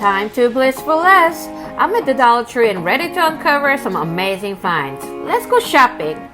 Time to Bliss for less. I'm at the Dollar Tree and ready to uncover some amazing finds. Let's go shopping.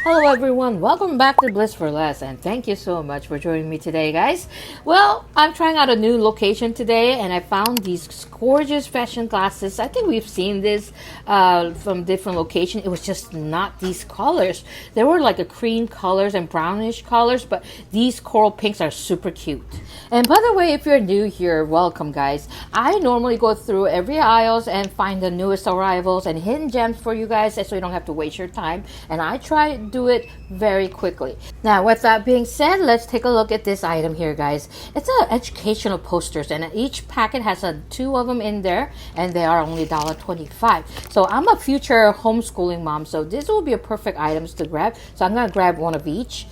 Hello everyone, welcome back to Bliss for Less, and thank you so much for joining me today, guys. Well, I'm trying out a new location today and I found these gorgeous fashion glasses. I think we've seen this from different locations. It was just not these colors. They were like a cream colors and brownish colors, but these coral pinks are super cute. And by the way, if you're new here, welcome guys. I normally go through every aisles and find the newest arrivals and hidden gems for you guys so you don't have to waste your time. And I try to do it very quickly. Now, with that being said, let's take a look at this item here, guys. It's an educational posters, and each packet has two of them in there, and they are only $1.25. So I'm a future homeschooling mom, so this will be a perfect items to grab. So I'm gonna grab one of each.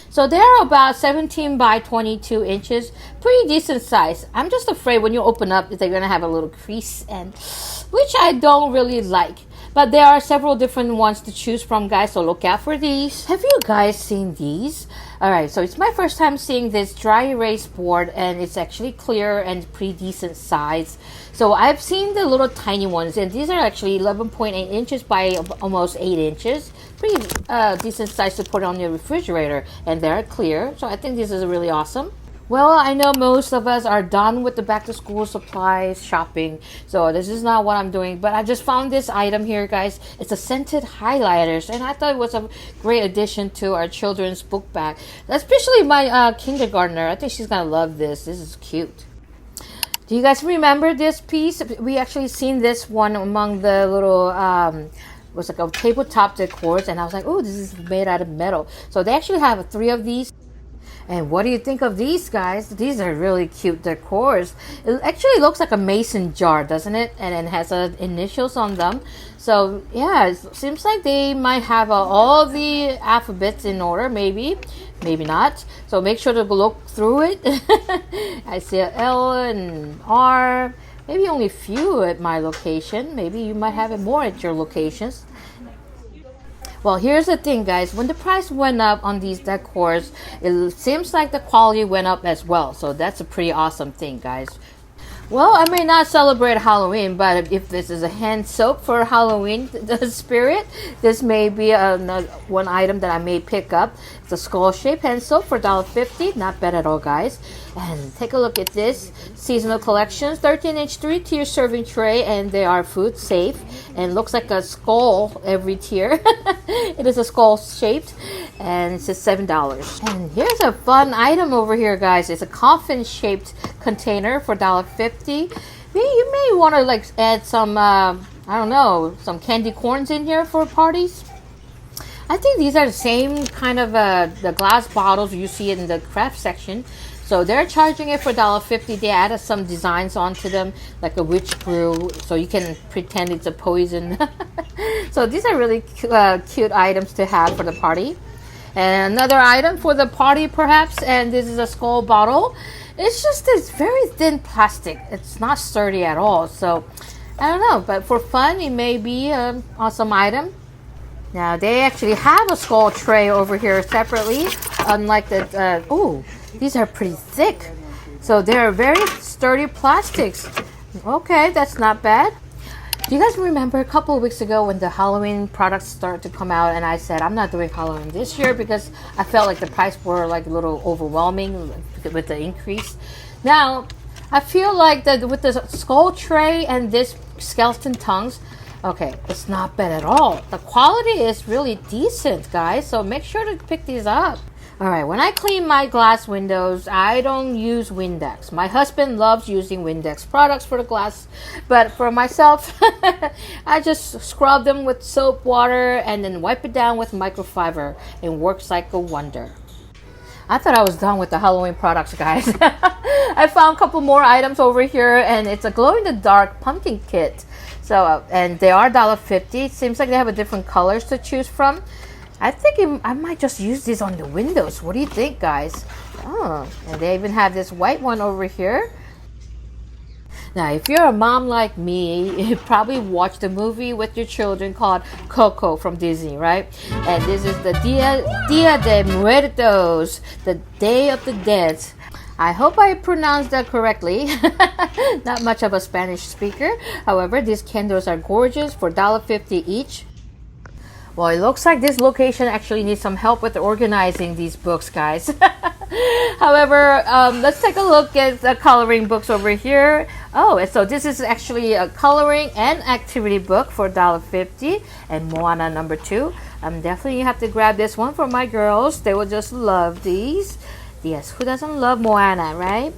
So they're about 17 by 22 inches, pretty decent size. I'm just afraid when you open up, they're gonna have a little crease, and which I don't really like. But there are several different ones to choose from, guys, so look out for these. Have you guys seen these? Alright, so it's my first time seeing this dry erase board, and it's actually clear and pretty decent size. So I've seen the little tiny ones, and these are actually 11.8 inches by almost 8 inches. Pretty decent size to put on your refrigerator, and they're clear, so I think this is really awesome. Well, I know most of us are done with the back to school supplies shopping, so this is not what I'm doing, but I just found this item here, guys. It's a scented highlighters, and I thought it was a great addition to our children's book bag, especially my kindergartner. I think she's gonna love this. This is cute. Do you guys remember this piece? We actually seen this one among the little was like a tabletop decors, and I was like, oh, this is made out of metal. So they actually have 3 of these. And what do you think of these, guys? These are really cute decors. It actually looks like a mason jar, doesn't it? And it has initials on them. So yeah, it seems like they might have all the alphabets in order, maybe not. So make sure to look through it. I see a L and R. Maybe only a few at my location. Maybe you might have it more at your locations. Well, here's the thing, guys. When the price went up on these decors, it seems like the quality went up as well. So that's a pretty awesome thing, guys. Well, I may not celebrate Halloween, but if this is a hand soap for Halloween the spirit, this may be one item that I may pick up. It's a skull-shaped hand soap for $1.50. Not bad at all, guys. And take a look at this. Seasonal collections, 13-inch 3-tier serving tray, and they are food safe. And looks like a skull every tier. It is a skull shaped, and it's just $7. And here's a fun item over here, guys. It's a coffin shaped container for $1.50. You may want to like add some I don't know, some candy corns in here for parties. I think these are the same kind of the glass bottles you see in the craft section. So they're charging it for $1.50. They added some designs onto them, like a witch brew, so you can pretend it's a poison. So these are really cute items to have for the party. And another item for the party, perhaps, and this is a skull bottle. It's just this very thin plastic. It's not sturdy at all. So I don't know, but for fun, it may be an awesome item. Now they actually have a skull tray over here separately, unlike the oh, these are pretty thick, so they're very sturdy plastics. Okay, that's not bad. Do you guys remember a couple of weeks ago when the Halloween products started to come out, and I said I'm not doing Halloween this year because I felt like the price were like a little overwhelming with the increase. Now I feel like that with the skull tray and this skeleton tongues, okay, it's not bad at all. The quality is really decent, guys, so make sure to pick these up. Alright, when I clean my glass windows, I don't use Windex. My husband loves using Windex products for the glass, but for myself, I just scrub them with soap water and then wipe it down with microfiber. It works like a wonder. I thought I was done with the Halloween products, guys. I found a couple more items over here, and it's a glow-in-the-dark pumpkin kit. So, and they are $1.50. It seems like they have a different colors to choose from. I think I might just use these on the windows. What do you think, guys? Oh, and they even have this white one over here. Now, if you're a mom like me, you probably watched a movie with your children called Coco from Disney, right? And this is the Dia de Muertos, the Day of the Dead. I hope I pronounced that correctly. Not much of a Spanish speaker. However, these candles are gorgeous for $1.50 each. Well, it looks like this location actually needs some help with organizing these books, guys. However, let's take a look at the coloring books over here. Oh, so this is actually a coloring and activity book for $1.50, and Moana number 2. Definitely have to grab this one for my girls. They will just love these. Yes, who doesn't love Moana, right?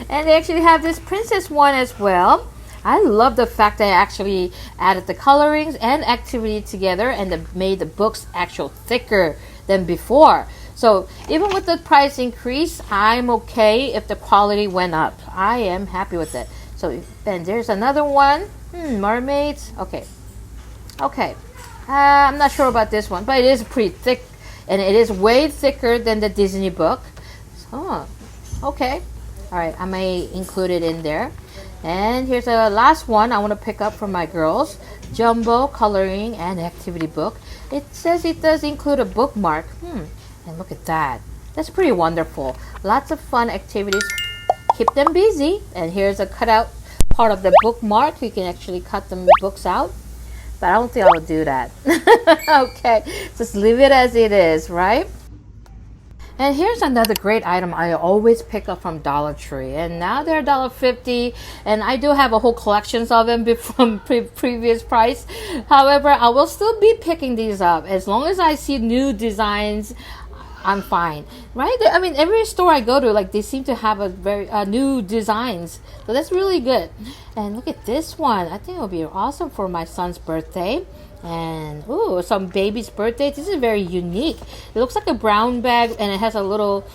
And they actually have this princess one as well. I love the fact that I actually added the colorings and activity together and made the books actual thicker than before. So even with the price increase, I'm okay if the quality went up. I am happy with it. So then there's another one. Mermaids. Okay. I'm not sure about this one, but it is pretty thick, and it is way thicker than the Disney book. So, okay. All right, I may include it in there. And here's the last one I want to pick up for my girls. Jumbo coloring and activity book. It says it does include a bookmark. And look at that. That's pretty wonderful. Lots of fun activities. Keep them busy. And here's a cutout part of the bookmark. You can actually cut the books out. But I don't think I would do that. Okay, just leave it as it is, right? And here's another great item I always pick up from Dollar Tree, and now they're $1.50, and I do have a whole collections of them from previous price. However, I will still be picking these up as long as I see new designs. I'm fine, right? I mean, every store I go to, like, they seem to have a very new designs, so that's really good. And look at this one. I think it'll be awesome for my son's birthday. And ooh, some baby's birthday. This is very unique. It looks like a brown bag, and it has a little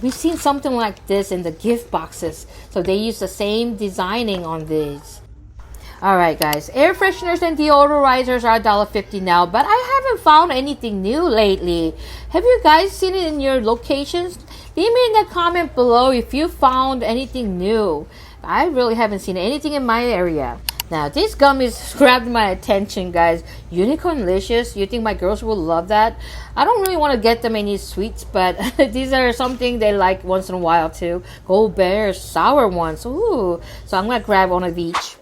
we've seen something like this in the gift boxes, so they use the same designing on these. Alright guys, air fresheners and deodorizers are $1.50 now, but I haven't found anything new lately. Have you guys seen it in your locations? Leave me in the comment below if you found anything new. I really haven't seen anything in my area. Now, this gummies grabbed my attention, guys. Unicornlicious. You think my girls will love that? I don't really want to get them any sweets, but these are something they like once in a while, too. Gold Bear sour ones. Ooh. So I'm going to grab one of each.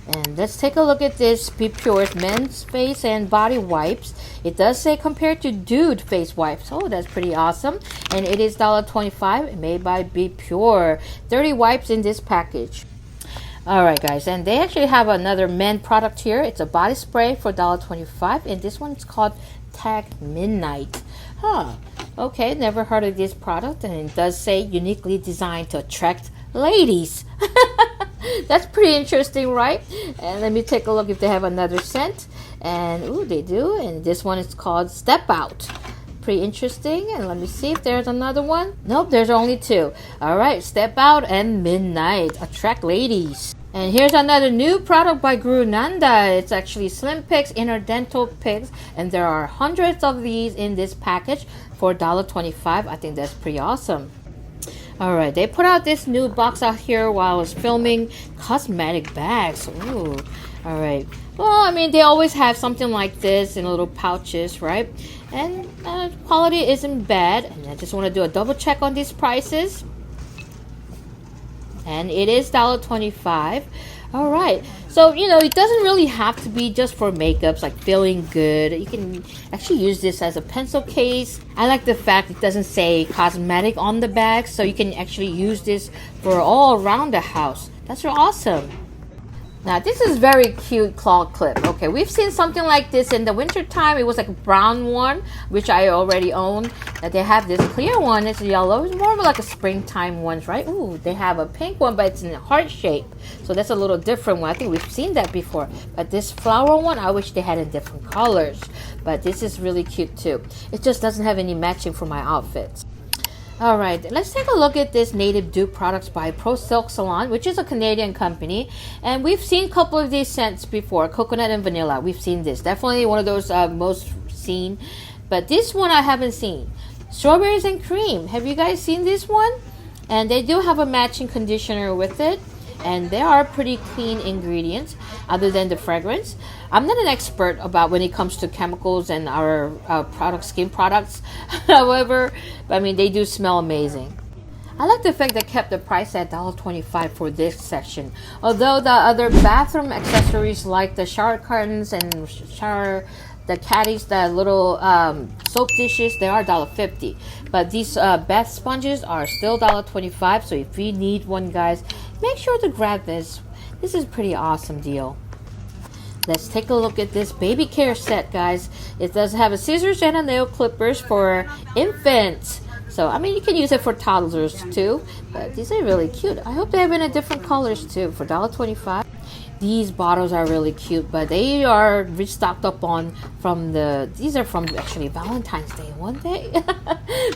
And let's take a look at this Be Pure's men's face and body wipes. It does say compared to dude face wipes. Oh, that's pretty awesome. And it is $1.25, made by Be Pure. 30 wipes in this package. Alright guys, and they actually have another men product here. It's a body spray for $1.25, and this one's called Tag Midnight. Okay, never heard of this product, and it does say uniquely designed to attract ladies. That's pretty interesting, right? And let me take a look if they have another scent. And ooh, they do, and this one is called Step Out. Pretty interesting. And let me see if there's another one. Nope, there's only 2. Alright, Step Out and Midnight. Attract ladies. And here's another new product by Guru Nanda. It's actually Slim Picks Inner Dental Picks, and there are hundreds of these in this package for $1.25. I think that's pretty awesome. Alright, they put out this new box out here while I was filming cosmetic bags. Ooh, alright. Well, I mean, they always have something like this in little pouches, right? And quality isn't bad. And I just want to do a double check on these prices. And it is $1.25. Alright, so you know, it doesn't really have to be just for makeups, like feeling good. You can actually use this as a pencil case. I like the fact it doesn't say cosmetic on the bag, so you can actually use this for all around the house. That's awesome. Now this is very cute claw clip. Okay, we've seen something like this in the winter time. It was like a brown one, which I already own. And they have this clear one. It's yellow. It's more of like a springtime ones, right? Ooh, they have a pink one, but it's in a heart shape. So that's a little different one. I think we've seen that before. But this flower one, I wish they had in different colors. But this is really cute too. It just doesn't have any matching for my outfits. Alright, let's take a look at this Native Dupe products by Pro Silk Salon, which is a Canadian company. And we've seen a couple of these scents before, coconut and vanilla. We've seen this. Definitely one of those most seen. But this one I haven't seen. Strawberries and cream. Have you guys seen this one? And they do have a matching conditioner with it. and they are pretty clean ingredients other than the fragrance. I'm not an expert about when it comes to chemicals and our products, skin products. However, I mean, they do smell amazing. I like the fact they kept the price at $1.25 for this section. Although the other bathroom accessories like the shower curtains and the caddies, the little soap dishes, they are $1.50. But these bath sponges are still $1.25. So if you need one, guys, make sure to grab this. This is a pretty awesome deal. Let's take a look at this baby care set, guys. It does have a scissors and a nail clippers for infants. So, I mean, you can use it for toddlers too, but these are really cute. I hope they have it in different colors too for $1.25. These bottles are really cute, but they are restocked up on these are from actually Valentine's Day one day.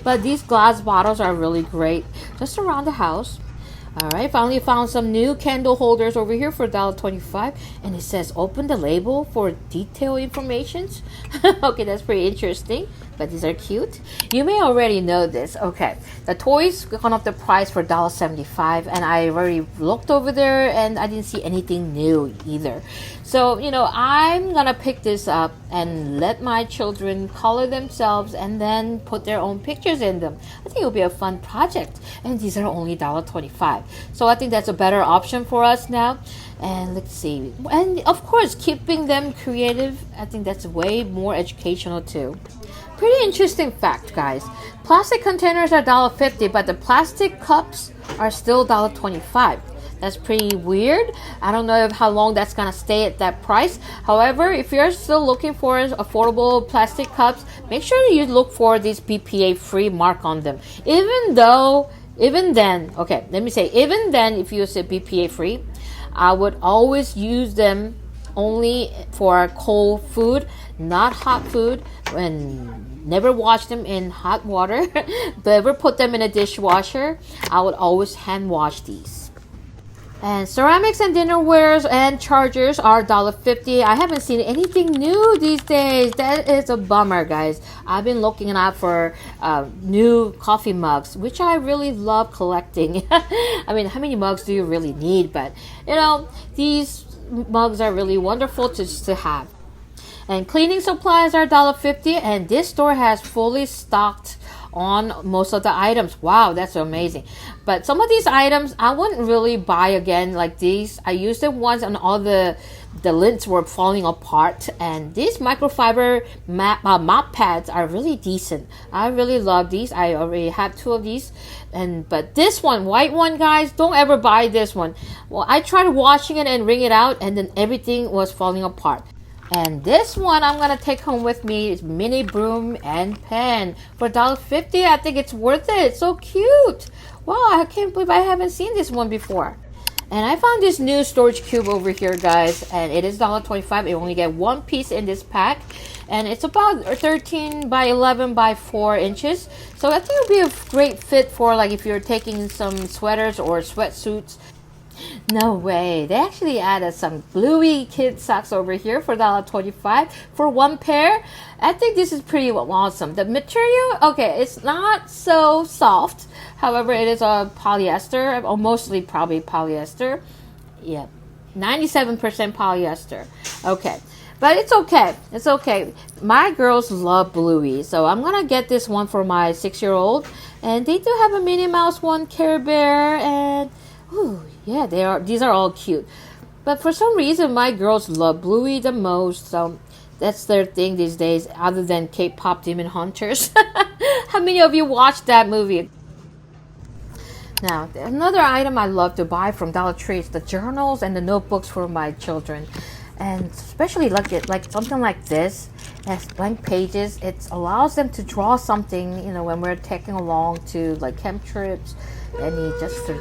But these glass bottles are really great just around the house. Alright, finally found some new candle holders over here for $1.25, and it says open the label for detailed information. Okay, that's pretty interesting, but these are cute. You may already know this. Okay, the toys gone up the price for $1.75, and I already looked over there and I didn't see anything new either. So, you know, I'm gonna pick this up and let my children color themselves and then put their own pictures in them. I think it'll be a fun project, and these are only $1.25. So I think that's a better option for us now. And let's see, and of course keeping them creative, I think that's way more educational too. Pretty interesting fact, guys. Plastic containers are $1.50, but the plastic cups are still $1.25. That's pretty weird. I don't know how long that's gonna stay at that price. However, if you're still looking for affordable plastic cups, make sure you look for this BPA free mark on them. Even then, if you say BPA free, I would always use them only for cold food, not hot food, and never wash them in hot water. But ever put them in a dishwasher, I would always hand wash these. And ceramics and dinnerwares and chargers are $1.50. I haven't seen anything new these days. That is a bummer, guys. I've been looking out for new coffee mugs, which I really love collecting. I mean, how many mugs do you really need? But, you know, these mugs are really wonderful to have. And cleaning supplies are $1.50, and this store has fully stocked on most of the items. Wow, that's amazing. But some of these items I wouldn't really buy again, like these. I used it once and all the lids were falling apart, and these microfiber mop pads are really decent. I really love these. I already have 2 of these, but this one, white one, guys, don't ever buy this one. Well, I tried washing it and wring it out, and then everything was falling apart. And this one I'm gonna take home with me is mini broom and pen for $1.50. I think it's worth it. It's so cute. Wow, I can't believe I haven't seen this one before. And I found this new storage cube over here, guys, and it is $1.25. You only get 1 piece in this pack, and it's about 13 by 11 by 4 inches. So I think it'll be a great fit for, like, if you're taking some sweaters or sweatsuits. No way. They actually added some bluey kid socks over here for $1.25 for 1 pair. I think this is pretty awesome. The material, okay, it's not so soft. However, it is a polyester, or mostly probably polyester. Yeah, 97% polyester. Okay. But it's okay. It's okay. My girls love bluey, so I'm gonna get this one for my 6-year-old. And they do have a Minnie Mouse one, Care Bear, and ooh, yeah, these are all cute. But for some reason, my girls love Bluey the most. So that's their thing these days, other than K-pop Demon Hunters. How many of you watched that movie? Now, another item I love to buy from Dollar Tree is the journals and the notebooks for my children. And especially like something like this, has blank pages. It allows them to draw something, you know, when we're taking along to like camp trips,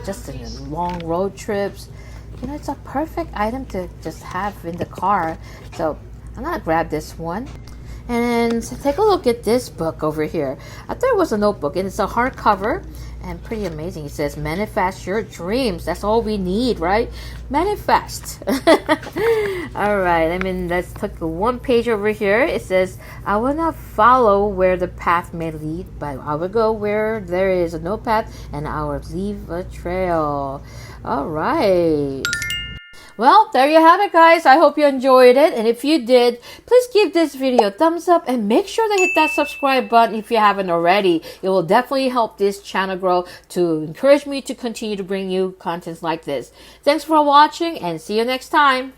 just in long road trips. You know, it's a perfect item to just have in the car. So I'm gonna grab this one. And take a look at this book over here. I thought it was a notebook, and it's a hardcover. and pretty amazing. It says manifest your dreams. That's all we need, right? Manifest. All right, let's take one page over here. It says, I will not follow where the path may lead, but I will go where there is no path, and I will leave a trail. All right. Well, there you have it, guys. I hope you enjoyed it. And if you did, please give this video a thumbs up and make sure to hit that subscribe button if you haven't already. It will definitely help this channel grow to encourage me to continue to bring you contents like this. Thanks for watching and see you next time.